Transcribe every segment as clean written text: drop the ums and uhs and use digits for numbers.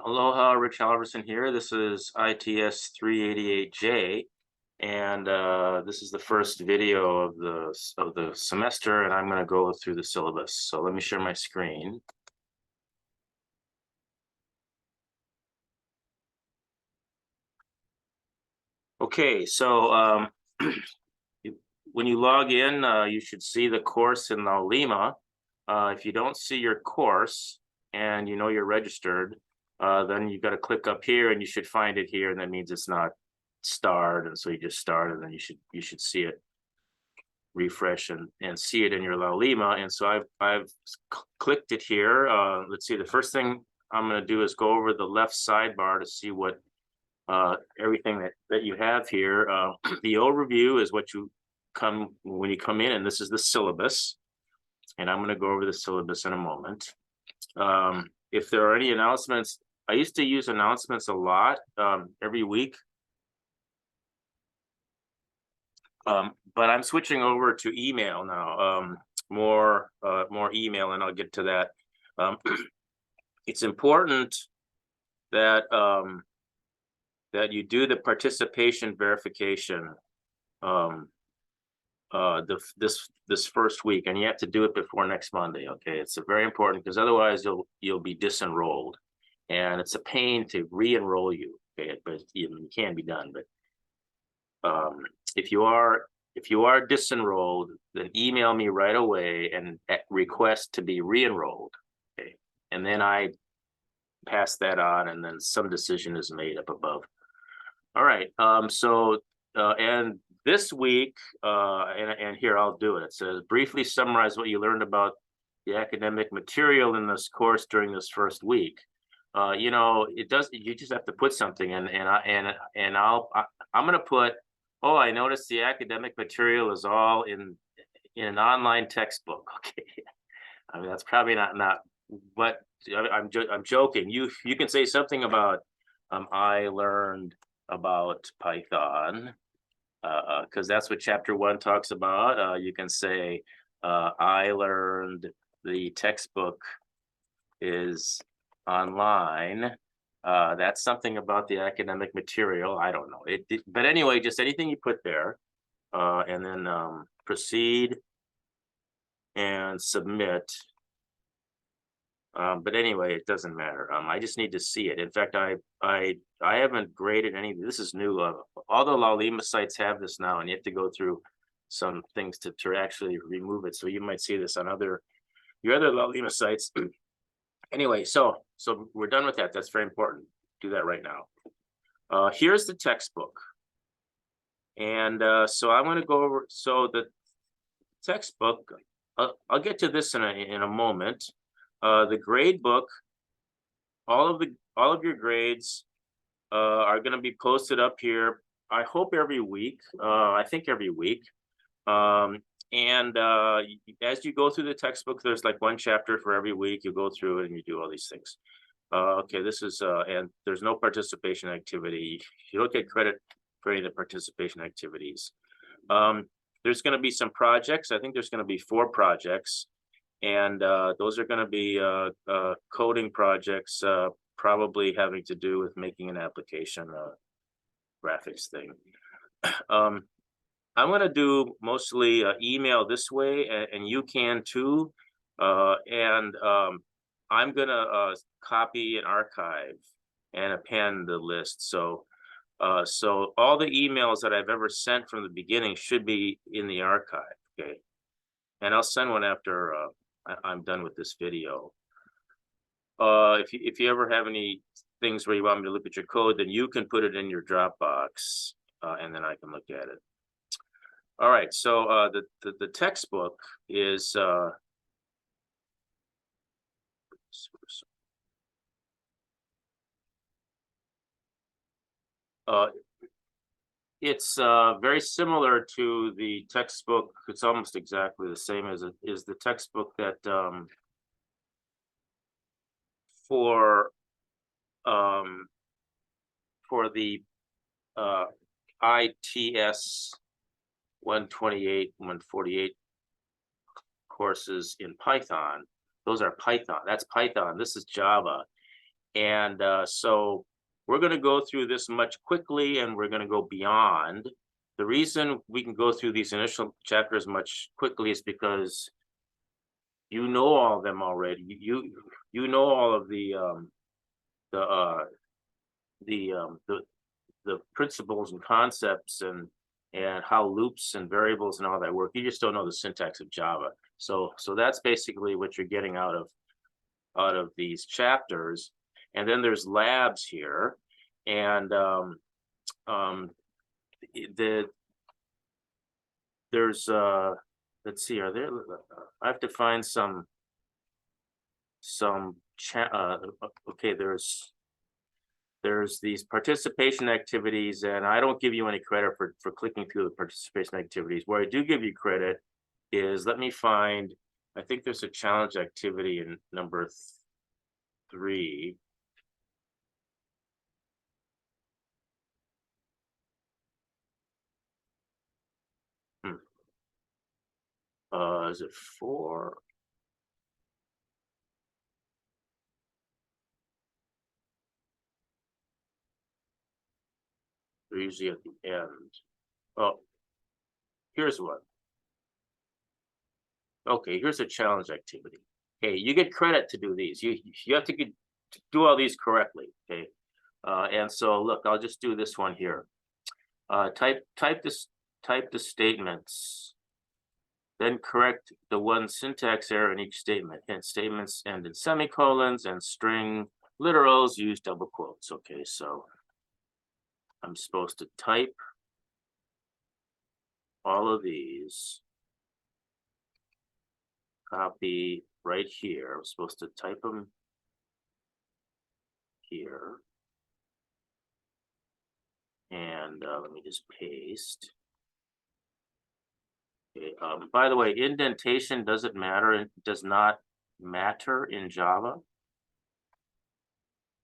Aloha, Rich Halverson here. This is ITS388J, and this is the first video of the semester, and I'm going to go through the syllabus. So let me share my screen. Okay, so when you log in, you should see the course in Laulima. If you don't see your course and you know you're registered, then you got to click up here, and you should find it here, and that means it's not starred, and so you just start, and then you should see it, refresh and see it in your Laulima. And so I've clicked it here. Let's see. The first thing I'm going to do is go over the left sidebar to see what everything that you have here. The overview is what you come when you come in, and this is the syllabus. And I'm going to go over the syllabus in a moment. If there are any announcements, I used to use announcements a lot every week. But I'm switching over to email now, more email, and I'll get to that. It's important that that you do the participation verification this first week, and you have to do it before next Monday. Okay, it's very important, because otherwise you'll be disenrolled, and it's a pain to re-enroll you. Okay, but it can be done. But if you are disenrolled, then email me right away and request to be re-enrolled. Okay, and then I pass that on, and then some decision is made up above. All right. And this week, and here I'll do it. It says briefly summarize what you learned about the academic material in this course during this first week. You know, you just have to put something in, and I'm going to put, oh, I noticed the academic material is all in an online textbook. Okay, I mean that's probably not, but I'm joking. You can say something about I learned about Python, because that's what chapter 1 talks about. You can say I learned the textbook is online. That's something about the academic material. I don't know but anyway, just anything you put there, and then proceed and submit. But anyway, it doesn't matter. I just need to see it. In fact, I haven't graded any. This is new. All the Laulima sites have this now, and you have to go through some things to actually remove it. So you might see this on your other Laulima sites. Anyway, so we're done with that. That's very important. Do that right now. Here's the textbook. And so I want to go over, so the textbook, I'll get to this in a moment. The grade book, all of your grades are going to be posted up here, I hope every week. I think every week. And as you go through the textbook, there's like one chapter for every week. You go through it and you do all these things. Okay, this is and there's no participation activity. You don't get credit for any of the participation activities. There's going to be some projects. I think there's going to be 4 projects, and those are going to be coding projects, probably having to do with making an application, graphics thing. I'm going to do mostly email this way, and you can too. I'm going to copy and archive and append the list. So all the emails that I've ever sent from the beginning should be in the archive. Okay, and I'll send one after I'm done with this video. If you ever have any things where you want me to look at your code, then you can put it in your Dropbox, and then I can look at it. All right, so the textbook is it's very similar to the textbook. It's almost exactly the same as it is the textbook that for the ITS 128, 148 courses in Python. Those are Python. That's Python. This is Java. And so we're going to go through this much quickly, and we're going to go beyond. The reason we can go through these initial chapters much quickly is because you know all of them already. You know all of the uh, the principles and concepts and how loops and variables and all that work. You just don't know the syntax of Java. So that's basically what you're getting out of these chapters. And then there's labs here, and there's let's see, are there? I have to find some okay, there's these participation activities, and I don't give you any credit for clicking through the participation activities. Where I do give you credit is, let me find, I think there's a challenge activity in number 3. Is it 4? They're usually at the end. Oh, here's one. Okay, here's a challenge activity. Okay, you get credit to do these. You have to do all these correctly. Okay, and so look, I'll just do this one here. Type the statements, then correct the one syntax error in each statement. Hence, statements end in semicolons, and string literals use double quotes. Okay, so I'm supposed to type all of these, copy right here. I'm supposed to type them here, and let me just paste. Okay, by the way, indentation doesn't matter. It does not matter in Java.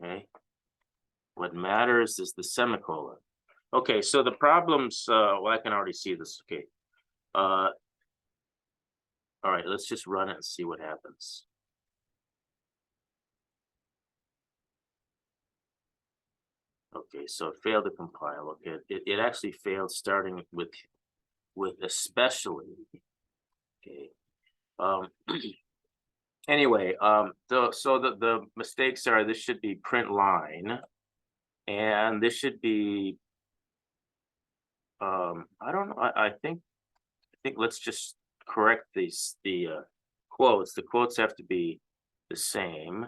Okay, what matters is the semicolon. Okay, so the problems, well, I can already see this. Okay, all right, let's just run it and see what happens. Okay, so it failed to compile. Okay, it actually failed starting with especially. Okay, anyway, the mistakes are, this should be print line, and this should be, I don't know, I think let's just correct these, the quotes. The quotes have to be the same.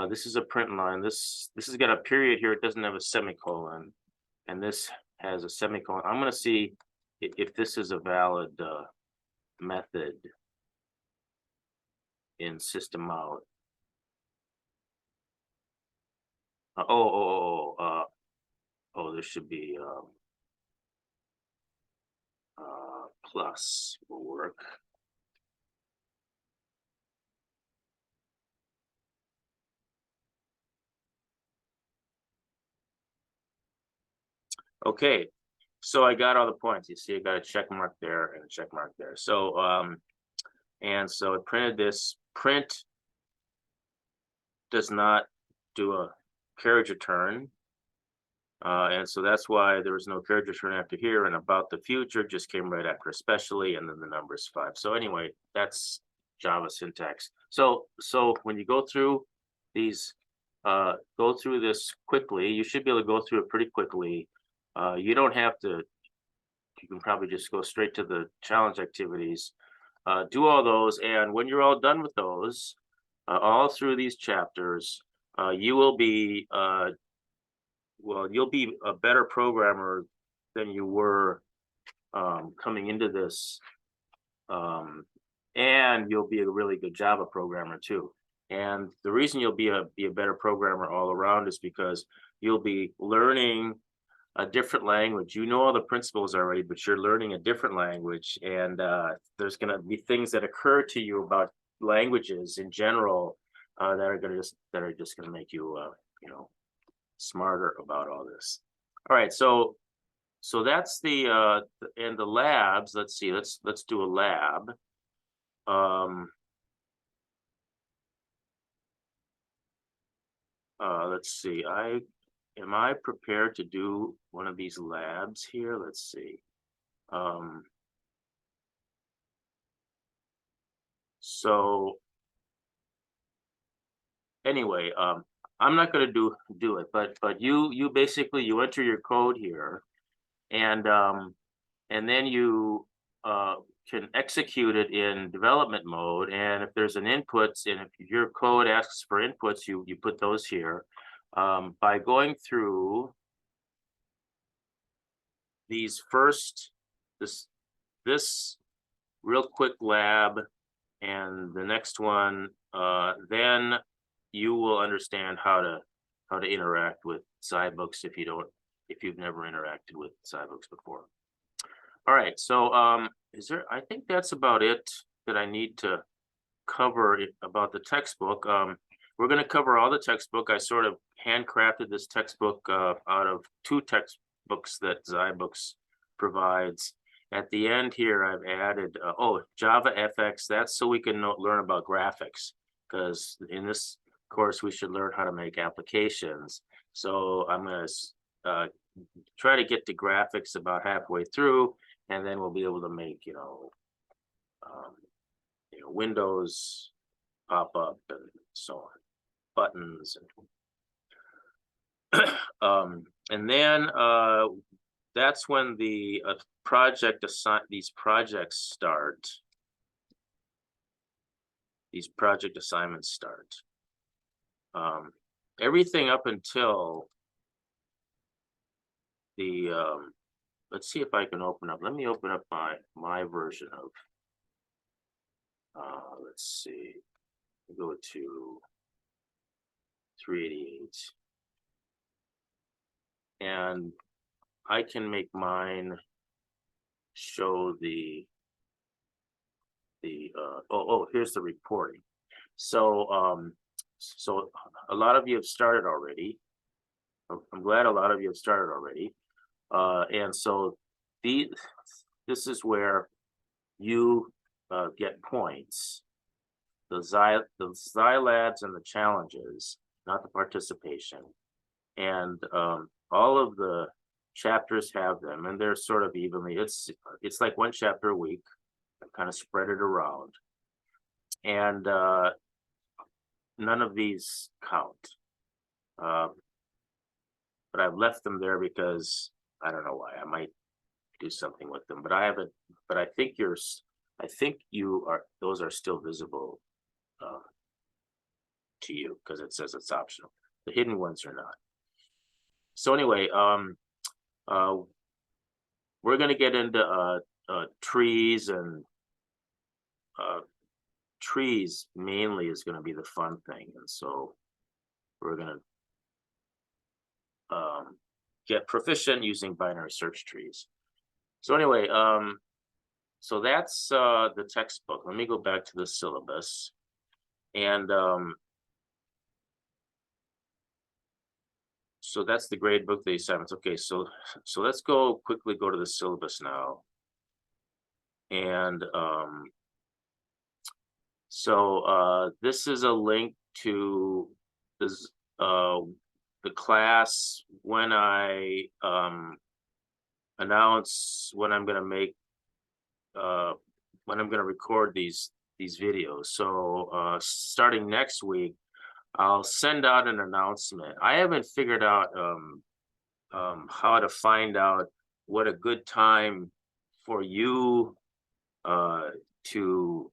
This is a print line. This has got a period here. It doesn't have a semicolon, and this has a semicolon. I'm going to see if this is a valid method in system out. Oh, there should be plus will work. Okay, so I got all the points. You see, I got a check mark there and a check mark there. So and so it printed this. Print does not do a carriage return, and so that's why there was no carriage return after here. And about the future just came right after especially, and then the number is 5. So anyway, that's Java syntax. So when you go through these, go through this quickly. You should be able to go through it pretty quickly. You don't have to. You can probably just go straight to the challenge activities. Do all those, and when you're all done with those, all through these chapters, you will be well, you'll be a better programmer than you were coming into this, and you'll be a really good Java programmer too. And the reason you'll be a better programmer all around is because you'll be learning a different language. You know all the principles already, but you're learning a different language, and there's going to be things that occur to you about languages in general that are just going to make you you know, smarter about all this. All right, so that's the and the labs. Let's see. Let's do a lab. let's see, am I prepared to do one of these labs here? Let's see. So anyway, I'm not going to do it, but you basically you enter your code here, and then you can execute it in development mode. And if there's an inputs, and if your code asks for inputs, you put those here. By going through these this real quick lab and the next one, then you will understand how to interact with SciBooks if you've never interacted with SciBooks before. All right, so I think that's about it that I need to cover about the textbook. We're going to cover all the textbook. I sort of handcrafted this textbook out of 2 textbooks that SciBooks provides. At the end here, I've added, Java FX. That's so we can learn about graphics, because in this course, we should learn how to make applications. So I'm going to try to get to graphics about halfway through, and then we'll be able to make, windows pop up and so on, buttons. And then that's when the these project assignments start. Everything up until the let's see if I can open up. Let me open up my version of let's see, go to 388, and I can make mine show here's the reporting. So so a lot of you have started already. I'm glad a lot of you have started already. And so this is where you get points. The Xylabs and the challenges, not the participation. And all of the chapters have them, and they're sort of evenly. It's like 1 chapter a week. I kind of spread it around. And none of these count. But I've left them there because I don't know why. I might do something with them, but I haven't. But I think those are still visible to you, because it says it's optional. The hidden ones are not. So anyway, we're going to get into trees, and trees mainly is going to be the fun thing. And so we're going to get proficient using binary search trees. So anyway, so that's the textbook. Let me go back to the syllabus. And so that's the grade book, the assignments. Okay, so let's quickly go to the syllabus now. And so this is a link to this the class when I announce when I'm going to make when I'm going to record these videos. So starting next week, I'll send out an announcement. I haven't figured out how to find out what a good time for you to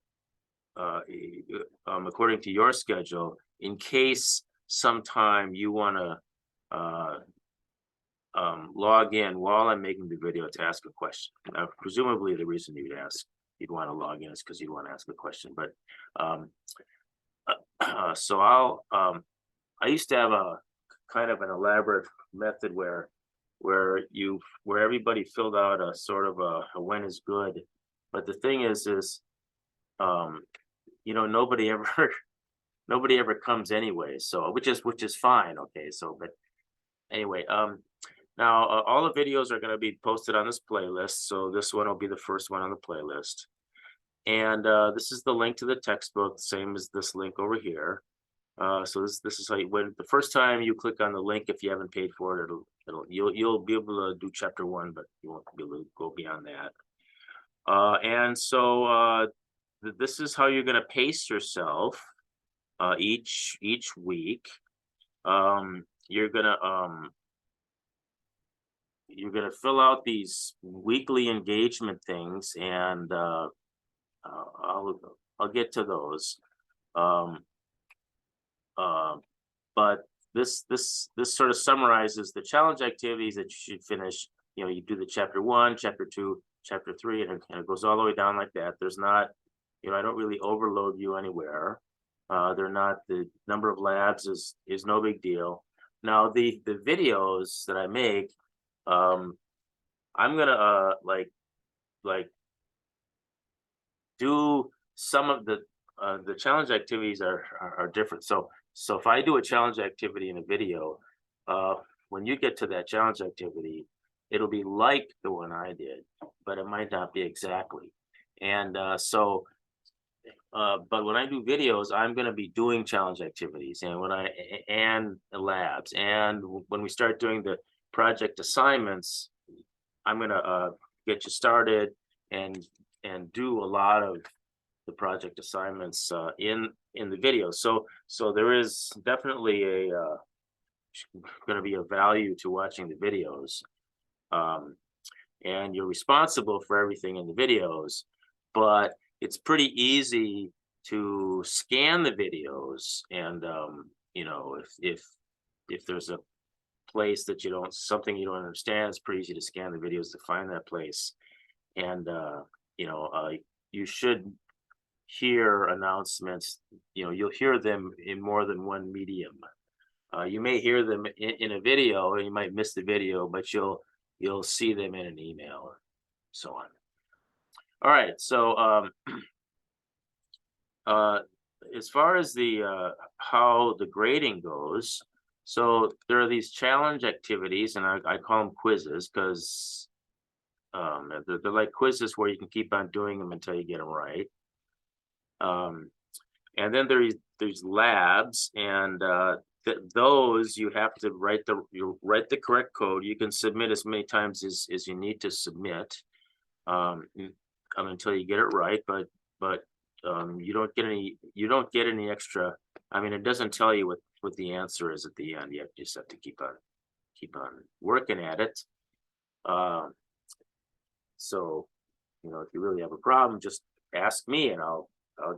according to your schedule, in case sometime you want to log in while I'm making the video to ask a question. Now, presumably the reason you'd want to log in is because you'd want to ask a question. But so I used to have a kind of an elaborate method where everybody filled out a sort of a when is good. But the thing is nobody ever comes anyway. So which is fine. Okay. So, but anyway, now all the videos are going to be posted on this playlist. So this one will be the first one on the playlist. And this is the link to the textbook, same as this link over here. So this is how you, when the first time you click on the link, if you haven't paid for it, you'll be able to do chapter 1, but you won't be able to go beyond that. And so this is how you're going to pace yourself each week. You're gonna fill out these weekly engagement things, and I'll get to those. Um, but this sort of summarizes the challenge activities that you should finish. You know, you do the chapter 1, chapter 2, chapter 3, and it goes all the way down like that. There's not, you know, I don't really overload you anywhere. They're not, the number of labs is no big deal. Now the videos that I make, I'm gonna like do some of the challenge activities are different. So if I do a challenge activity in a video, when you get to that challenge activity, it'll be like the one I did, but it might not be exactly. And but when I do videos, I'm going to be doing challenge activities, and and labs, and when we start doing the project assignments, I'm going to get you started and do a lot of the project assignments in the video. So there is definitely a going to be a value to watching the videos, and you're responsible for everything in the videos, but it's pretty easy to scan the videos, and you know, if there's a place that something you don't understand, it's pretty easy to scan the videos to find that place. And you know, you should hear announcements. You know, you'll hear them in more than one medium. You may hear them in a video, and you might miss the video, but you'll see them in an email, so on. All right, so as far as the how the grading goes, so there are these challenge activities, and I call them quizzes because they're like quizzes where you can keep on doing them until you get them right. And then there's labs, and those you have to write the correct code. You can submit as many times as you need to submit until you get it right, but you don't get any extra. I mean, it doesn't tell you what the answer is at the end. You just have to keep on working at it. So, you know, if you really have a problem, just ask me, and I'll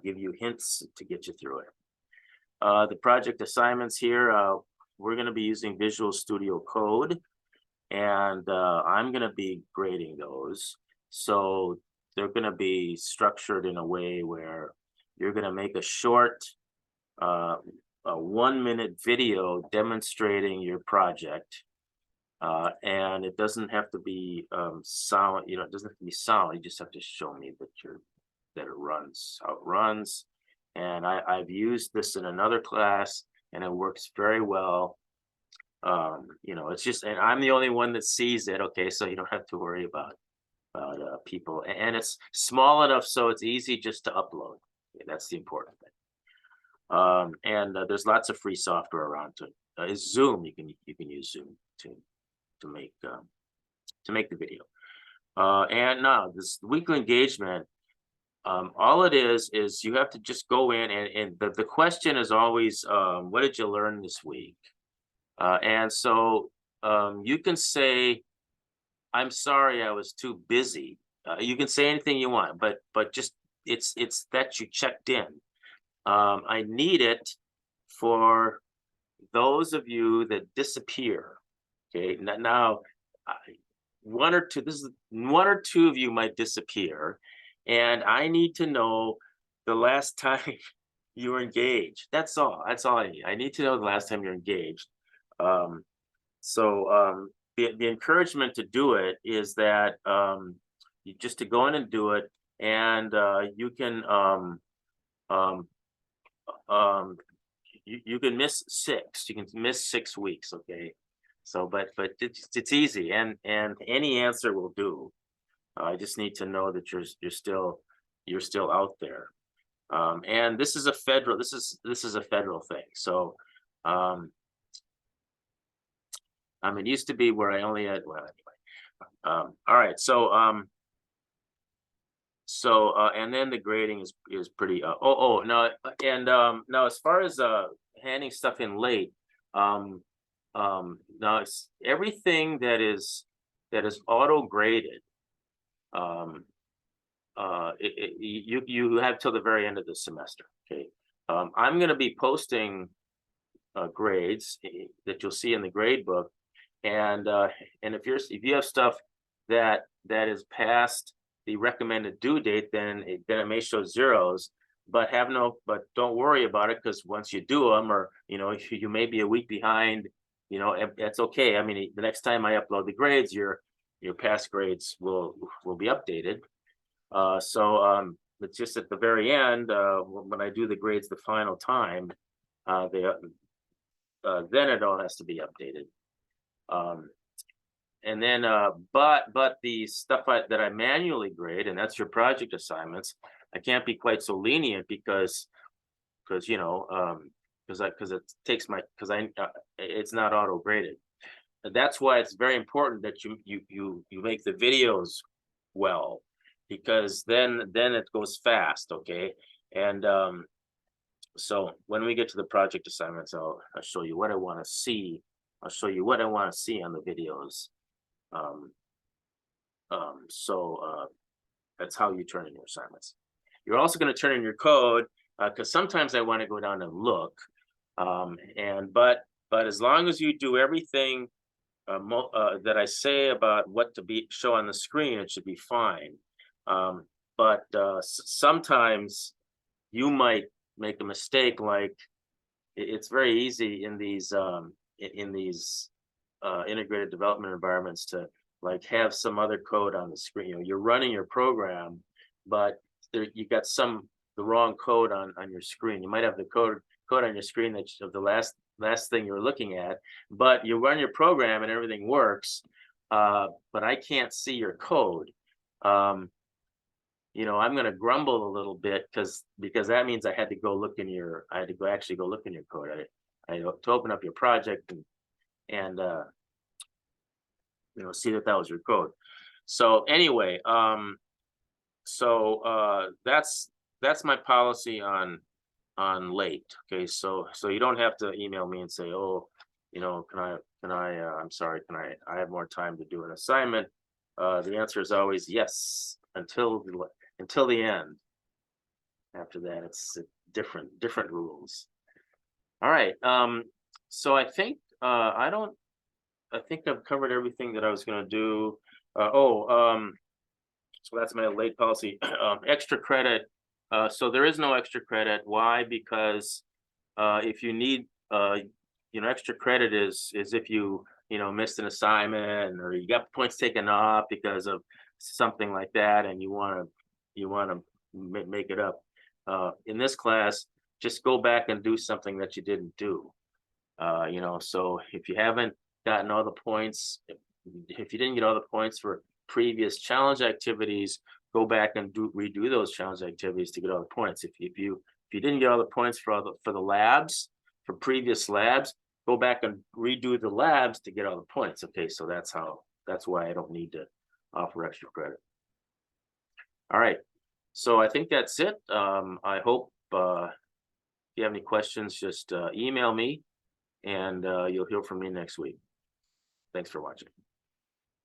give you hints to get you through it. The project assignments here, we're going to be using Visual Studio Code, and I'm going to be grading those. So they're going to be structured in a way where you're going to make a short, a 1-minute video demonstrating your project. And it doesn't have to be sound, you know, it doesn't have to be sound. You just have to show me that it runs, how it runs. And I've used this in another class, and it works very well. You know, it's just, and I'm the only one that sees it. Okay, so you don't have to worry about people, and it's small enough so it's easy just to upload. Okay, that's the important thing. And there's lots of free software around to Zoom. You can use Zoom to make the video. And now this weekly engagement, all it is you have to just go in, and the question is always, what did you learn this week? And so you can say, I'm sorry, I was too busy. You can say anything you want, but just it's that you checked in. I need it for those of you that disappear. Okay, now one or two of you might disappear, and I need to know the last time you were engaged. That's all I need. I need to know the last time you're engaged. So the encouragement to do it is that you just to go in and do it, and you can you can miss 6. You can miss 6 weeks. Okay, so but it's easy, and any answer will do. I just need to know that you're still out there. And this is a federal, this is a federal thing. So, it used to be where I only had, well, anyway. All right, and then the grading is pretty, no, and now as far as handing stuff in late, now it's everything that is auto graded. You have till the very end of the semester. Okay, I'm going to be posting grades that you'll see in the grade book, and if you have stuff that is past the recommended due date, then it may show zeros. But don't worry about it, because once you do them, or you may be a week behind, that's okay. I mean, the next time I upload the grades, your past grades will be updated. It's just at the very end, when I do the grades the final time, then it all has to be updated. And then, but the stuff that I manually grade, and that's your project assignments, I can't be quite so lenient because it takes it's not auto graded. And that's why it's very important that you make the videos well, because then it goes fast. Okay. And so when we get to the project assignments, I'll show you what I want to see. I'll show you what I want to see on the videos. That's how you turn in your assignments. You're also going to turn in your code, because sometimes I want to go down and look. But as long as you do everything that I say about what to show on the screen, it should be fine. But sometimes you might make a mistake. Like it's very easy in these integrated development environments to like have some other code on the screen. You're running your program, but you got the wrong code on your screen. You might have the code on your screen of the last thing you're looking at, but you run your program and everything works, but I can't see your code. I'm going to grumble a little bit because that means I had to actually go look in your code. I to open up your project and see that was your code. So anyway, that's my policy on late. Okay, so you don't have to email me and say, oh, I'm sorry, I have more time to do an assignment. The answer is always yes, until the end. After that, it's different rules. All right. So I think I've covered everything that I was going to do. So that's my late policy. Extra credit. So there is no extra credit. Why? Because if you need, extra credit is if you missed an assignment, or you got points taken off because of something like that, and you want to make it up. In this class, just go back and do something that you didn't do. So if you haven't gotten all the points, if you didn't get all the points for previous challenge activities, go back and redo those challenge activities to get all the points. If you didn't get all the points for the labs, for previous labs, go back and redo the labs to get all the points. Okay, so that's why I don't need to offer extra credit. All right, so I think that's it. I hope if you have any questions, just email me, and you'll hear from me next week. Thanks for watching.